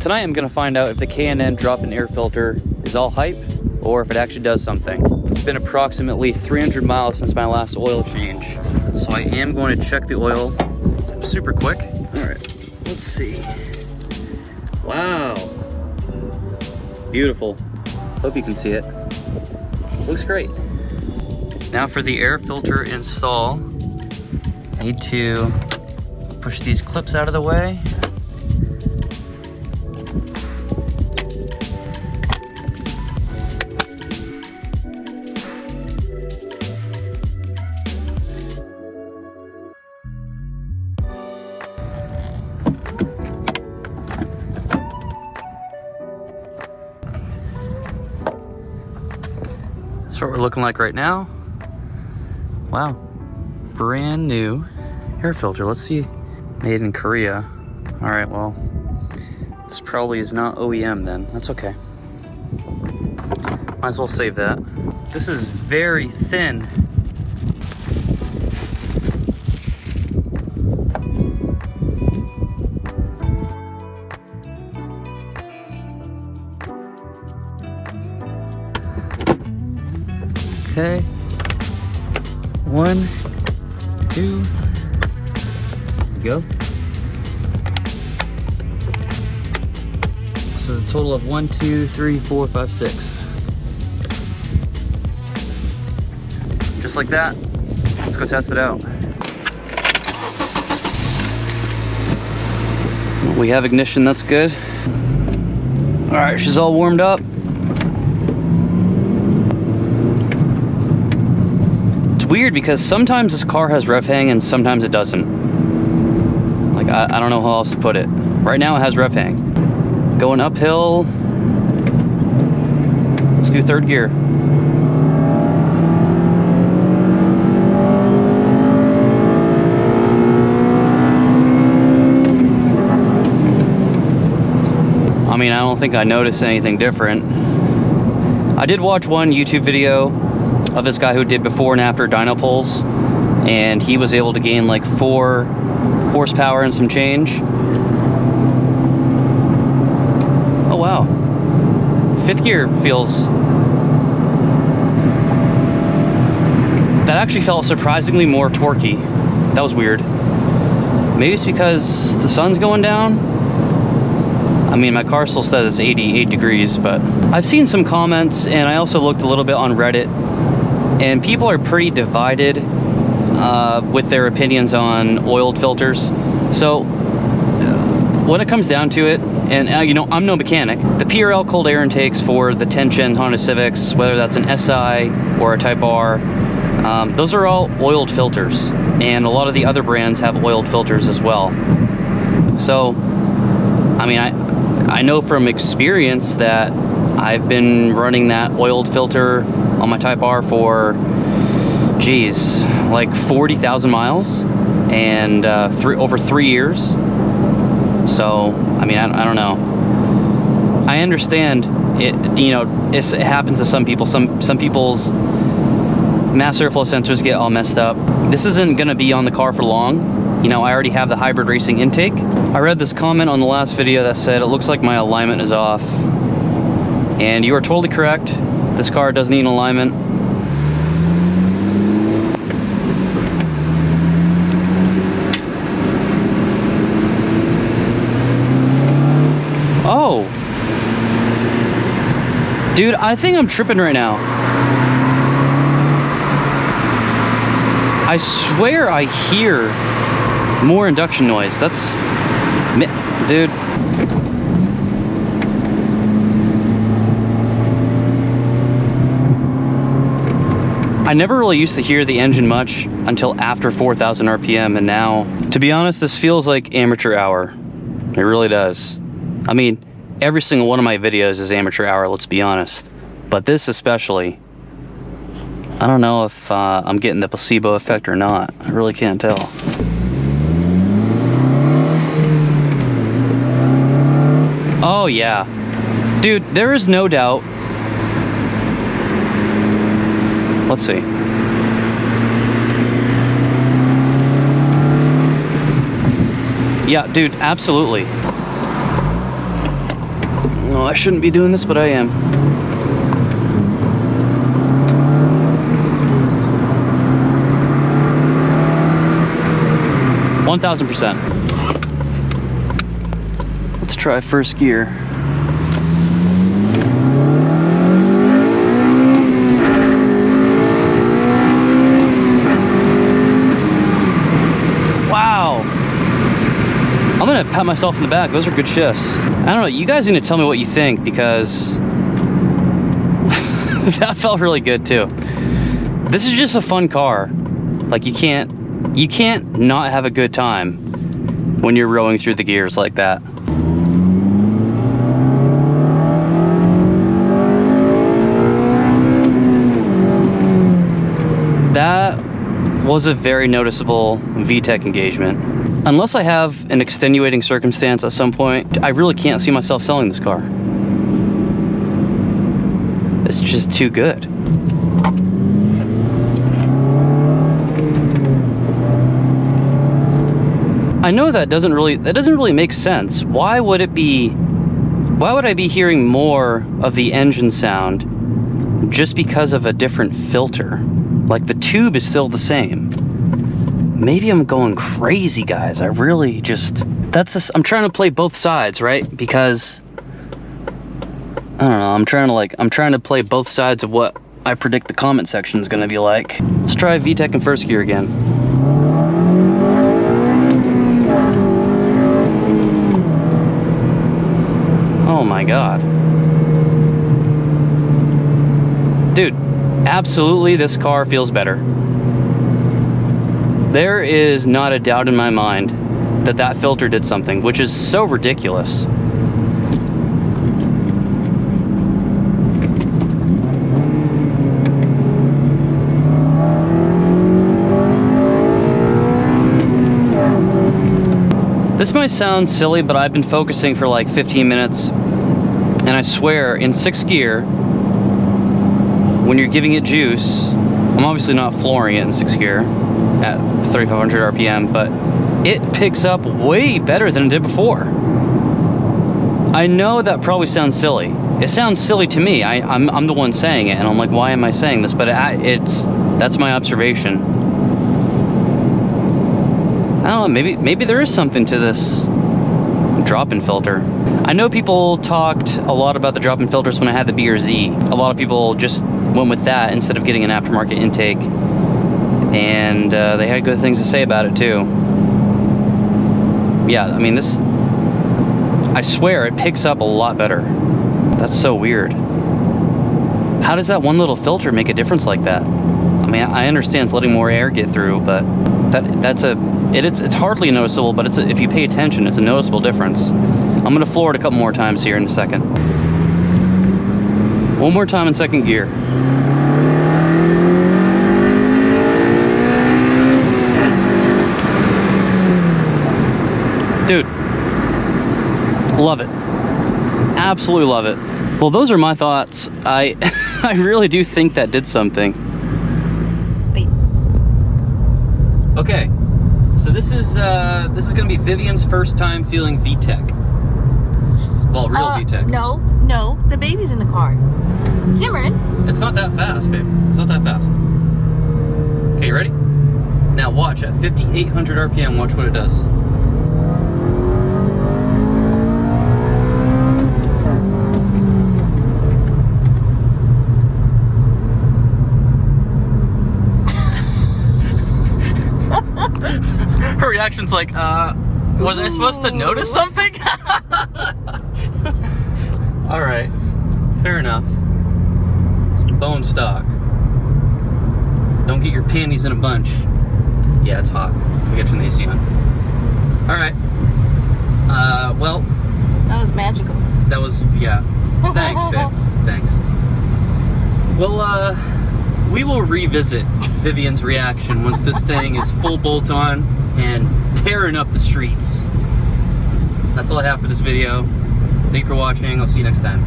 Tonight I'm gonna find out if the K&N drop-in air filter is all hype or if it actually does something. It's been approximately 300 miles since my last oil change, so I am going to check the oil super quick. All right, let's see. Wow, beautiful. Hope you can see it. Looks great. Now for the air filter install, I need to push these clips out of the way. That's what we're looking like right now. Wow, brand new air filter. Let's see, made in Korea. All right, well, this probably is not OEM then. That's okay. Might as well save that. This is very thin. Okay, 1, 2, go. This is a total of 1, 2, 3, 4, 5, 6. Just like that. Let's go test it out. We have ignition, that's good. All right, she's all warmed up. Weird because sometimes this car has rev hang and sometimes it doesn't. Like, I don't know how else to put it. Right now it has rev hang. Going uphill. Let's do third gear. I mean, I don't think I noticed anything different. I did watch one YouTube video of this guy who did before and after dyno pulls, and he was able to gain like 4 horsepower and some change. Oh wow, 5th gear feels, that actually felt surprisingly more torquey. That was weird. Maybe it's because the sun's going down. I mean, my car still says it's 88 degrees, but I've seen some comments, and I also looked a little bit on Reddit, and people are pretty divided with their opinions on oiled filters. So when it comes down to it, and you know, I'm no mechanic, the PRL cold air intakes for the 10th gen Honda Civics, whether that's an SI or a Type R, those are all oiled filters, and a lot of the other brands have oiled filters as well. So I mean, I know from experience that I've been running that oiled filter on my Type R for, geez, like 40,000 miles, and over 3 years. So, I mean, I don't know. I understand it, you know, it happens to some people. Some people's mass airflow sensors get all messed up. This isn't gonna be on the car for long. You know, I already have the hybrid racing intake. I read this comment on the last video that said, it looks like my alignment is off. And you are totally correct. This car does need an alignment. Oh. Dude, I think I'm tripping right now. I swear I hear more induction noise. That's, dude. I never really used to hear the engine much until after 4,000 RPM, and now, to be honest, this feels like amateur hour. It really does. I mean, every single one of my videos is amateur hour, let's be honest. But this especially, I don't know if I'm getting the placebo effect or not. I really can't tell. Oh yeah. Dude, there is no doubt. Let's see. Yeah, dude, absolutely. I shouldn't be doing this, but I am. %. Let's try first gear. Wow. I'm gonna pat myself in the back. Those are good shifts. I don't know, you guys need to tell me what you think, because that felt really good too. This is just a fun car. Like, you can't not have a good time when you're rolling through the gears like that. That was a very noticeable VTEC engagement. Unless I have an extenuating circumstance at some point, I really can't see myself selling this car. It's just too good. I know that doesn't really make sense. Why would I be hearing more of the engine sound just because of a different filter? Like, the tube is still the same. Maybe I'm going crazy, guys. I really just, I'm trying to play both sides, right? Because I don't know, I'm trying to play both sides of what I predict the comment section is gonna be like. Let's try VTEC in first gear again. Oh my God. Dude, absolutely this car feels better. There is not a doubt in my mind that that filter did something, which is so ridiculous. This might sound silly, but I've been focusing for like 15 minutes, and I swear, in 6th gear, when you're giving it juice, I'm obviously not flooring it in 6th gear at 3,500 RPM, but it picks up way better than it did before. I know that probably sounds silly. It sounds silly to me. I'm the one saying it, and I'm like, why am I saying this? But that's my observation. I don't know, maybe there is something to this drop-in filter. I know people talked a lot about the drop-in filters when I had the BRZ. A lot of people just went with that instead of getting an aftermarket intake, and they had good things to say about it too. Yeah, I mean, I swear it picks up a lot better. That's so weird. How does that one little filter make a difference like that? I mean, I understand it's letting more air get through, but it's hardly noticeable, but if you pay attention, it's a noticeable difference. I'm gonna floor it a couple more times here in a second. One more time in 2nd gear. Dude, love it. Absolutely love it. Well, those are my thoughts. I really do think that did something. Wait. Okay. So this is gonna be Vivian's first time feeling VTEC. Well, real VTEC. No, the baby's in the car. Cameron. It's not that fast, babe. It's not that fast. Okay, you ready? Now watch at 5,800 RPM. Watch what it does. Her reaction's like, was I supposed to notice something? Alright, fair enough. It's bone stock. Don't get your panties in a bunch. Yeah, it's hot. We got to turn the AC on. Alright. Well. That was magical. That was, yeah. Thanks, babe. Thanks. Well, we will revisit Vivian's reaction once this thing is full bolt on and tearing up the streets. That's all I have for this video. Thank you for watching. I'll see you next time.